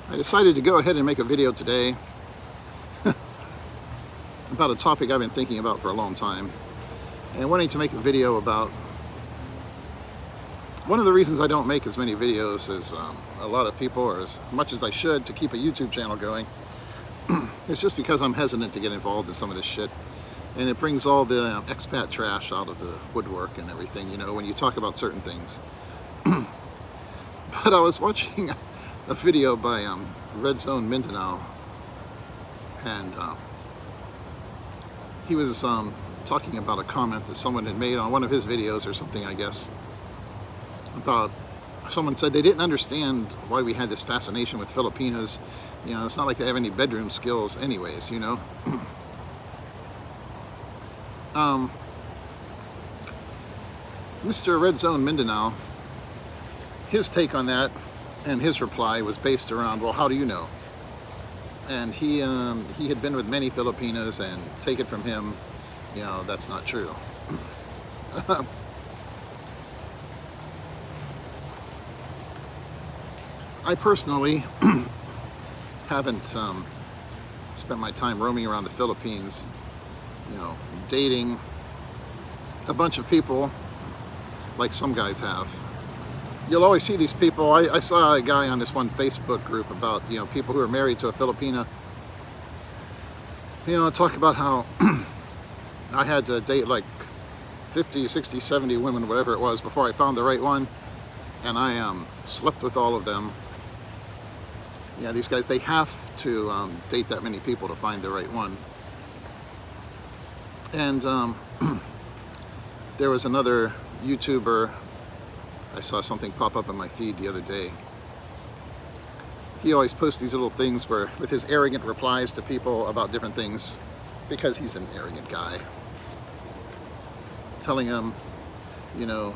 I decided to go ahead and make a video today about a topic I've been thinking about for a long time, and wanting to make a video about one of the reasons I don't make as many videos as a lot of people, or as much as I should, to keep a YouTube channel going. It's just because I'm hesitant to get involved in some of this shit, and it brings all the expat trash out of the woodwork and everything, you know, when you talk about certain things. But I was watching a video by Red Zone Mindanao, and he was talking about a comment that someone had made on one of his videos or something, I guess, about someone said they didn't understand why we had this fascination with Filipinas. You know, it's not like they have any bedroom skills anyways, you know. Mr. Red Zone Mindanao, his take on that and his reply was based around, well, how do you know? And he had been with many Filipinas, and take it from him, you know, that's not true. I personally haven't spent my time roaming around the Philippines, you know, dating a bunch of people like some guys have. You'll always see these people. I saw a guy on this one Facebook group about, you know, people who are married to a Filipina, you know, talk about how I had to date like 50, 60, 70 women, whatever it was, before I found the right one, and I slept with all of them. Yeah, these guys, they have to date that many people to find the right one. And there was another YouTuber, I saw something pop up in my feed the other day. He always posts these little things where, with his arrogant replies to people about different things, because he's an arrogant guy, telling them, you know,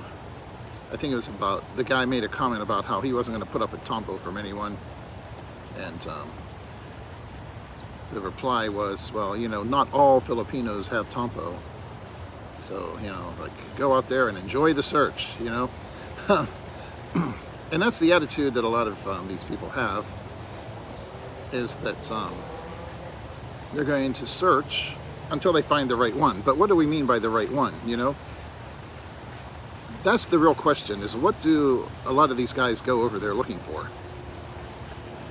I think it was about, the guy made a comment about how he wasn't going to put up a tompo from anyone. And the reply was, well, you know, not all Filipinos have tompo. So, you know, like, go out there and enjoy the search, you know. And that's the attitude that a lot of these people have, is that they're going to search until they find the right one. But what do we mean by the right one, you know? That's the real question, is what do a lot of these guys go over there looking for?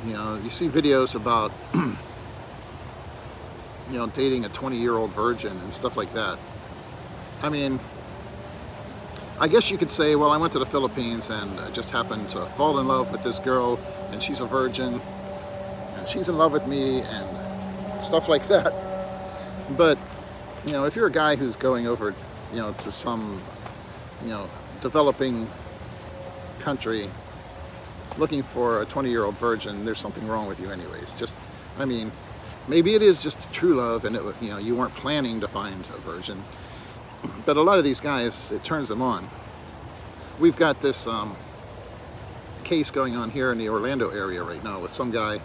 You know, you see videos about, you know, dating a 20-year-old virgin and stuff like that. I mean, I guess you could say, well, I went to the Philippines and I just happened to fall in love with this girl, and she's a virgin, and she's in love with me, and stuff like that. But, you know, if you're a guy who's going over, you know, to some, you know, developing country looking for a 20-year-old virgin, there's something wrong with you anyways. Just, I mean, maybe it is just true love, and it, you know, you weren't planning to find a virgin. But a lot of these guys, it turns them on. We've got this case going on here in the Orlando area right now with some guy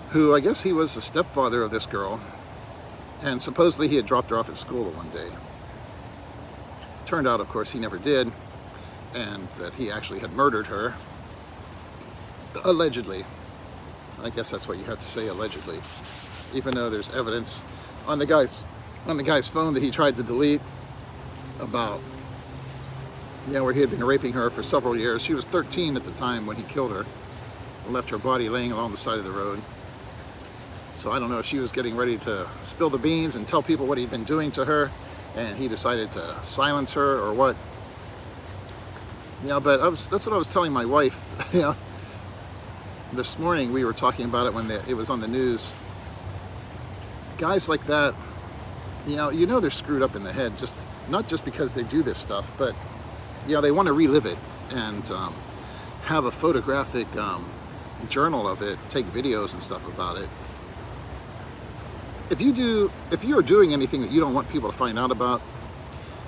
who, I guess he was the stepfather of this girl, and supposedly he had dropped her off at school one day. Turned out, of course, he never did, and that he actually had murdered her. Allegedly. I guess that's what you have to say, allegedly. Even though there's evidence on the guy's phone that he tried to delete about, you know, where he had been raping her for several years. She was 13 at the time when he killed her, and left her body laying along the side of the road. So I don't know if she was getting ready to spill the beans and tell people what he'd been doing to her, and he decided to silence her, or what. You know, but that's what I was telling my wife, you know. This morning we were talking about it when it was on the news. Guys like that, you know they're screwed up in the head, just not just because they do this stuff, but, you know, they want to relive it and have a photographic journal of it, take videos and stuff about it. If you are doing anything that you don't want people to find out about,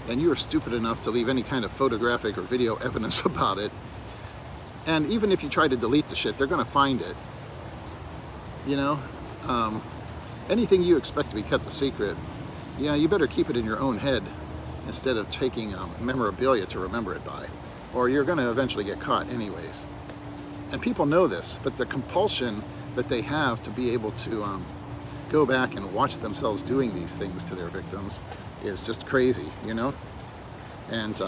and you are stupid enough to leave any kind of photographic or video evidence about it, and even if you try to delete the shit, they're going to find it. You know, anything you expect to be kept a secret, you know, you better keep it in your own head instead of taking memorabilia to remember it by, or you're going to eventually get caught anyways. And people know this, but the compulsion that they have to be able to go back and watch themselves doing these things to their victims is just crazy, you know? And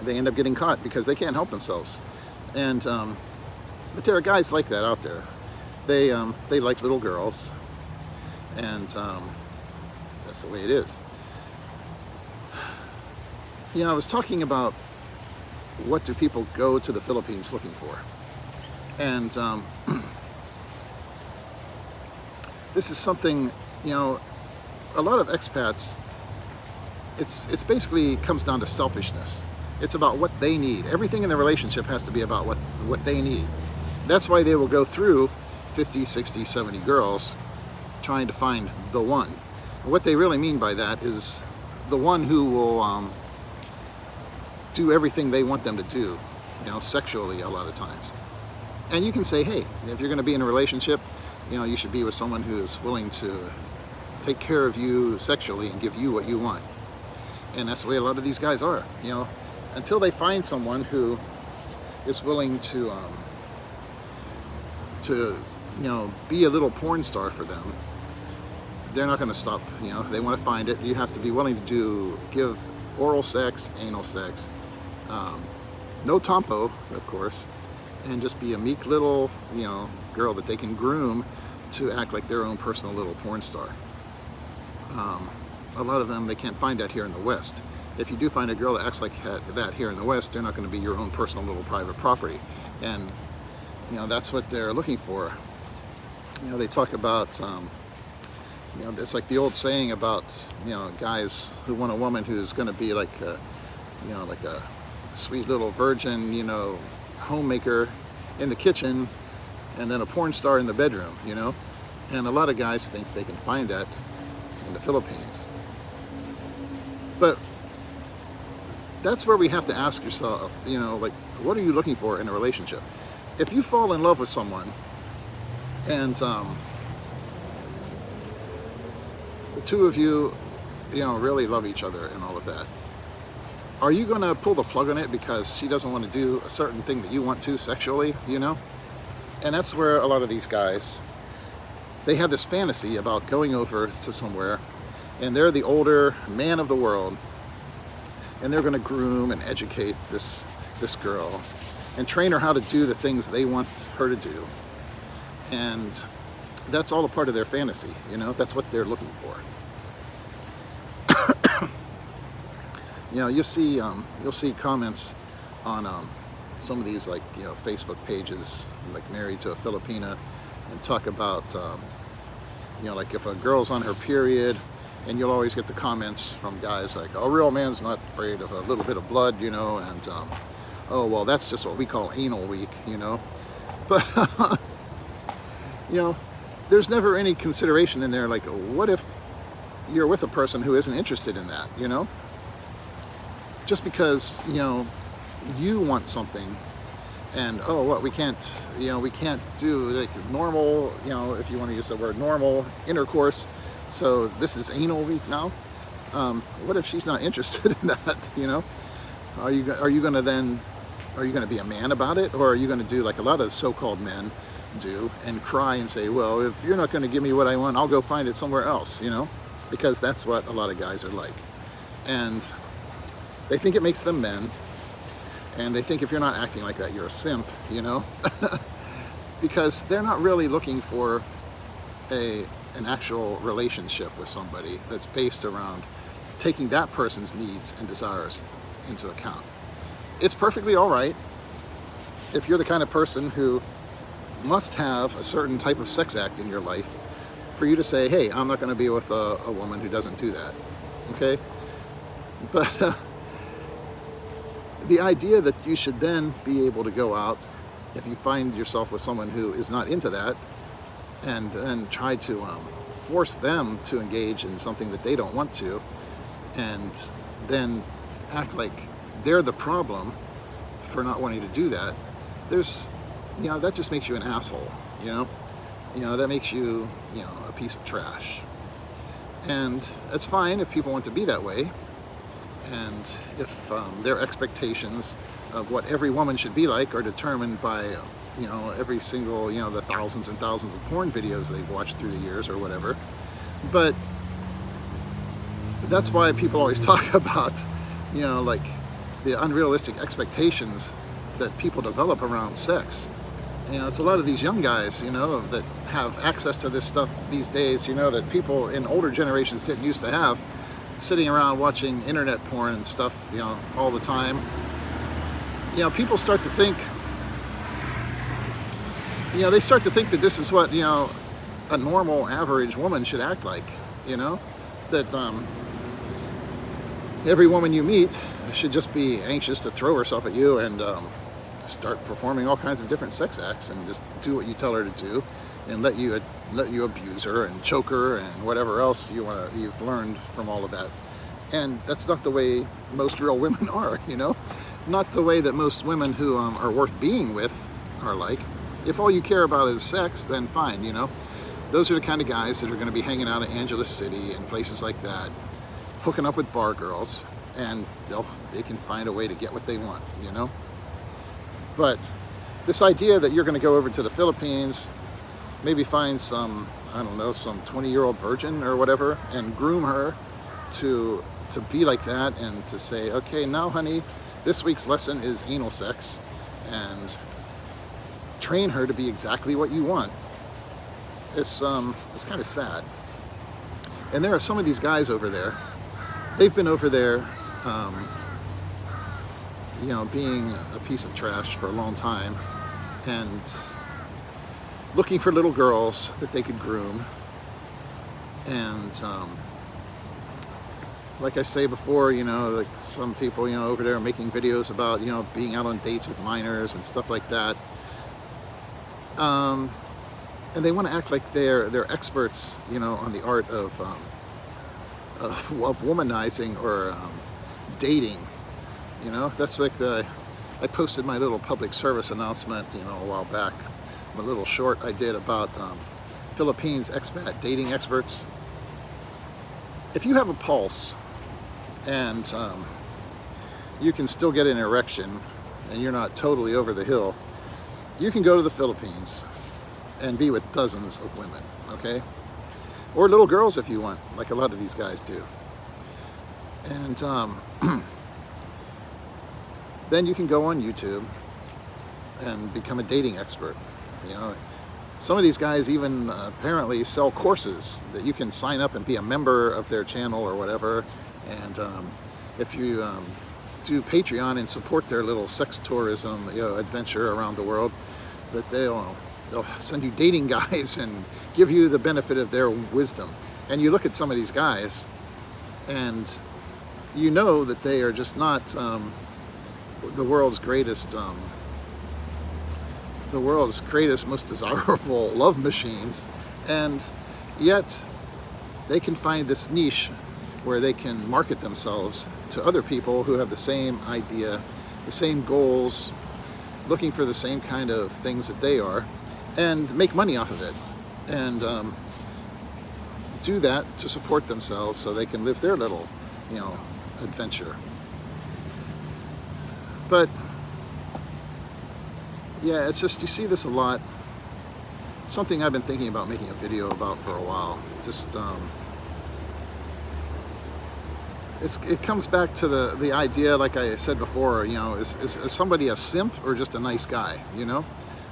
they end up getting caught because they can't help themselves. And but there are guys like that out there. They like little girls, and that's the way it is. You know, I was talking about what do people go to the Philippines looking for, and this is something, you know, a lot of expats, it's basically comes down to selfishness. It's about what they need. Everything in the relationship has to be about what they need. That's why they will go through 50, 60, 70 girls trying to find the one. And what they really mean by that is the one who will do everything they want them to do, you know, sexually a lot of times. And you can say, hey, if you're going to be in a relationship, you know, you should be with someone who is willing to take care of you sexually and give you what you want. And that's the way a lot of these guys are, you know. Until they find someone who is willing to you know, be a little porn star for them, they're not going to stop. You know, they want to find it. You have to be willing to give oral sex, anal sex, no tampo, of course, and just be a meek little, you know, girl that they can groom to act like their own personal little porn star. A lot of them, they can't find that here in the West. If you do find a girl that acts like that here in the West, they're not going to be your own personal little private property. And, you know, that's what they're looking for. You know, they talk about, you know, it's like the old saying about, you know, guys who want a woman who's going to be like, you know, like a sweet little virgin, you know, homemaker in the kitchen, and then a porn star in the bedroom, you know. And a lot of guys think they can find that in the Philippines. But that's where we have to ask yourself, you know, like, what are you looking for in a relationship? If you fall in love with someone and the two of you, you know, really love each other and all of that, are you going to pull the plug on it because she doesn't want to do a certain thing that you want to sexually, you know? And that's where a lot of these guys, they have this fantasy about going over to somewhere, and they're the older man of the world, and they're going to groom and educate this girl and train her how to do the things they want her to do. And that's all a part of their fantasy, you know. That's what they're looking for. You know, you'll see comments on some of these, like, you know, Facebook pages, like Married to a Filipina, and talk about you know, like if a girl's on her period, and you'll always get the comments from guys like, "Oh, a real man's not afraid of a little bit of blood," you know, and "Oh, well, that's just what we call anal week," you know. But you know, there's never any consideration in there, like, what if you're with a person who isn't interested in that, you know? Just because, you know, you want something, and oh, what, we can't, you know, we can't do like normal, you know, if you want to use the word normal intercourse, so this is anal week now. What if she's not interested in that, you know? Are you going to be a man about it, or are you going to do like a lot of so-called men do and cry and say, well, if you're not going to give me what I want, I'll go find it somewhere else, you know? Because that's what a lot of guys are like. And they think it makes them men, and they think if you're not acting like that, you're a simp, you know? Because they're not really looking for an actual relationship with somebody that's based around taking that person's needs and desires into account. It's perfectly all right if you're the kind of person who must have a certain type of sex act in your life for you to say, hey, I'm not going to be with a woman who doesn't do that, okay? But the idea that you should then be able to go out, if you find yourself with someone who is not into that, and try to force them to engage in something that they don't want to, and then act like they're the problem for not wanting to do that, there's, you know, that just makes you an asshole, you know? You know, that makes you, you know, a piece of trash. And it's fine if people want to be that way, and if their expectations of what every woman should be like are determined by you know, every single, you know, the thousands and thousands of porn videos they've watched through the years or whatever. But that's why people always talk about, you know, like the unrealistic expectations that people develop around sex. You know, it's a lot of these young guys, you know, that have access to this stuff these days, you know, that people in older generations didn't used to have, sitting around watching internet porn and stuff, you know, all the time. You know, people start to think, you know, they start to think that this is what, you know, a normal average woman should act like, you know, that every woman you meet should just be anxious to throw herself at you and start performing all kinds of different sex acts and just do what you tell her to do and let you abuse her and choke her and whatever else you've learned from all of that. And that's not the way most real women are, you know, not the way that most women who are worth being with are like. If all you care about is sex, then fine, you know. Those are the kind of guys that are going to be hanging out in Angeles City and places like that, hooking up with bar girls, and they can find a way to get what they want, you know. But this idea that you're going to go over to the Philippines, maybe find some, I don't know, some 20-year-old virgin or whatever, and groom her to be like that, and to say, okay, now honey, this week's lesson is anal sex, and train her to be exactly what you want. It's kind of sad. And there are some of these guys over there. They've been over there, you know, being a piece of trash for a long time, and looking for little girls that they could groom. And like I say before, you know, like some people, you know, over there are making videos about, you know, being out on dates with minors and stuff like that. And they want to act like they're experts, you know, on the art of womanizing or dating. You know, that's like I posted my little public service announcement, you know, a while back, a little short I did about Philippines expat dating experts. If you have a pulse and you can still get an erection and you're not totally over the hill, you can go to the Philippines and be with dozens of women, okay? Or little girls if you want, like a lot of these guys do. And then you can go on YouTube and become a dating expert. You know, some of these guys even apparently sell courses that you can sign up and be a member of their channel or whatever. And if you do Patreon and support their little sex tourism, you know, adventure around the world, that they'll send you dating guides and give you the benefit of their wisdom. And you look at some of these guys and you know that they are just not the world's greatest, most desirable love machines, and yet they can find this niche where they can market themselves to other people who have the same idea, the same goals, looking for the same kind of things that they are, and make money off of it, and do that to support themselves so they can live their little, you know, adventure. But yeah, it's just, you see this a lot. Something I've been thinking about making a video about for a while. Just it comes back to the idea, like I said before, you know, is somebody a simp or just a nice guy, you know?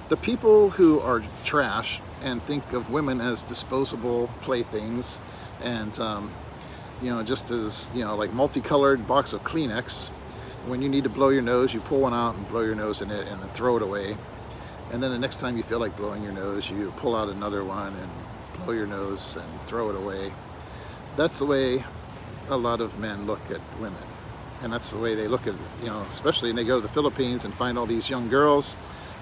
The people who are trash and think of women as disposable playthings and, you know, just as, you know, like multicolored box of Kleenex. When you need to blow your nose, you pull one out and blow your nose in it and then throw it away. And then the next time you feel like blowing your nose, you pull out another one and blow your nose and throw it away. That's the way a lot of men look at women. And that's the way they look at, you know, especially when they go to the Philippines and find all these young girls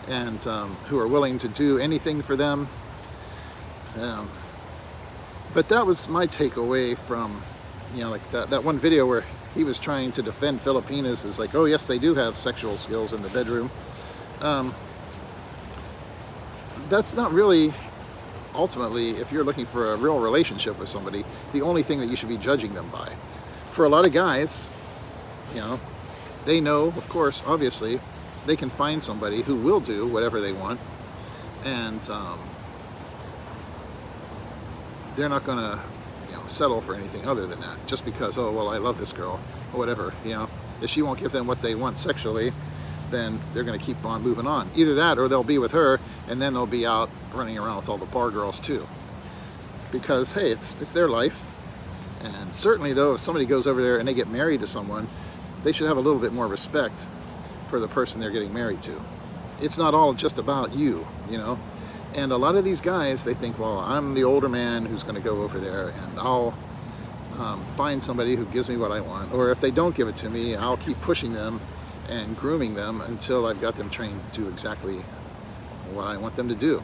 and who are willing to do anything for them. But that was my takeaway from, you know, like that one video where he was trying to defend Filipinas as like, oh yes, they do have sexual skills in the bedroom. That's not really, ultimately, if you're looking for a real relationship with somebody, the only thing that you should be judging them by. For a lot of guys, you know, they know, of course, obviously, they can find somebody who will do whatever they want, and they're not going to, settle for anything other than that, just because, oh, well, I love this girl, or whatever, If she won't give them what they want sexually, then they're going to keep on moving on. Either that, or they'll be with her, and then they'll be out running around with all the bar girls too. Because, hey, it's their life. And certainly, though, if somebody goes over there and they get married to someone, they should have a little bit more respect for the person they're getting married to. It's not all just about you, And a lot of these guys, they think, well, I'm the older man who's going to go over there, and I'll find somebody who gives me what I want. Or if they don't give it to me, I'll keep pushing them and grooming them until I've got them trained to do exactly what I want them to do.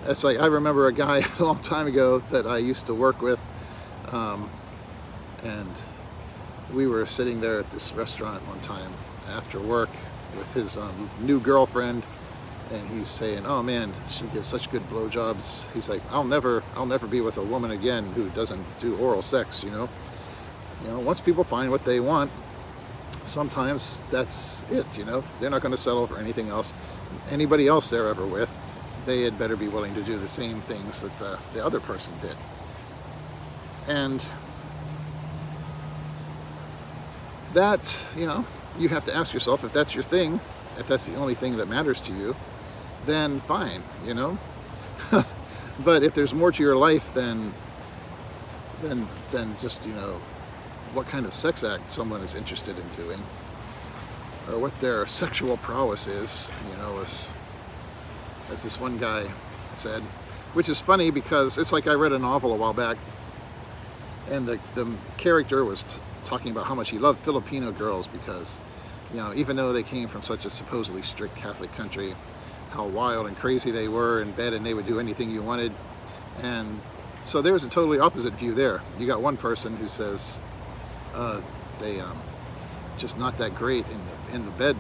It's like, I remember a guy a long time ago that I used to work with, and we were sitting there at this restaurant one time after work with his new girlfriend, and he's saying, oh man, she gives such good blowjobs. He's like, I'll never be with a woman again who doesn't do oral sex, Once people find what they want, sometimes that's it, They're not going to settle for anything else. Anybody else they're ever with, they had better be willing to do the same things that the other person did. And that, you have to ask yourself, if that's your thing, if that's the only thing that matters to you, then fine, But if there's more to your life than just, what kind of sex act someone is interested in doing, or what their sexual prowess is, as this one guy said, which is funny because it's like I read a novel a while back, and the character was talking about how much he loved Filipino girls because, even though they came from such a supposedly strict Catholic country, how wild and crazy they were in bed, and they would do anything you wanted. And so there's a totally opposite view there. You got one person who says they just not that great in the bed,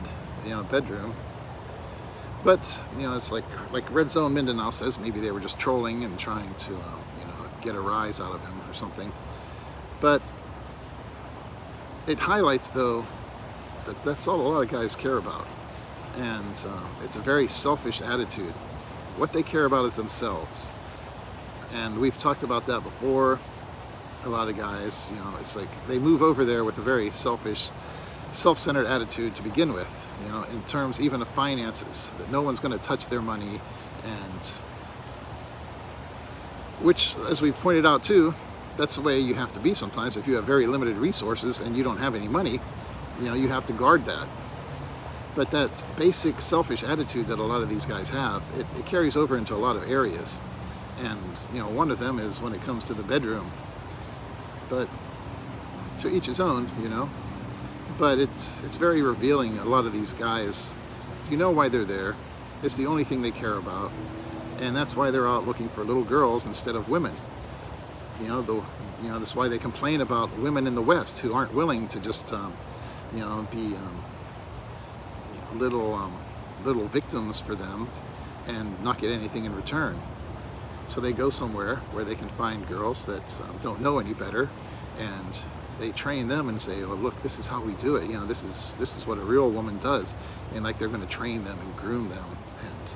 bedroom. But it's like Red Zone Mindanao says, maybe they were just trolling and trying to get a rise out of him or something. But it highlights, though, that that's all a lot of guys care about. And it's a very selfish attitude. What they care about is themselves. And we've talked about that before. A lot of guys, it's like they move over there with a very selfish, self-centered attitude to begin with, in terms even of finances, that no one's going to touch their money, and which, as we've pointed out too, that's the way you have to be sometimes. If you have very limited resources and you don't have any money, you have to guard that. But that basic selfish attitude that a lot of these guys have, it carries over into a lot of areas. And, one of them is when it comes to the bedroom. But to each his own, But it's very revealing. A lot of these guys, why they're there. It's the only thing they care about. And that's why they're out looking for little girls instead of women. That's why they complain about women in the West who aren't willing to just, be little victims for them and not get anything in return. So they go somewhere where they can find girls that don't know any better, and they train them and say, oh, look, this is how we do it. This is what a real woman does. And like they're going to train them and groom them. And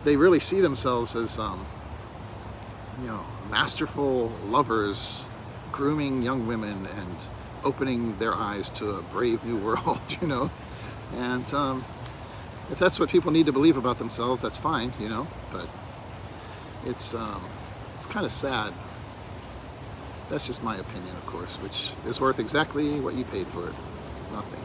they really see themselves as, masterful lovers, grooming young women and opening their eyes to a brave new world, And if that's what people need to believe about themselves, that's fine, But it's kind of sad. That's just my opinion, of course, which is worth exactly what you paid for it. Nothing.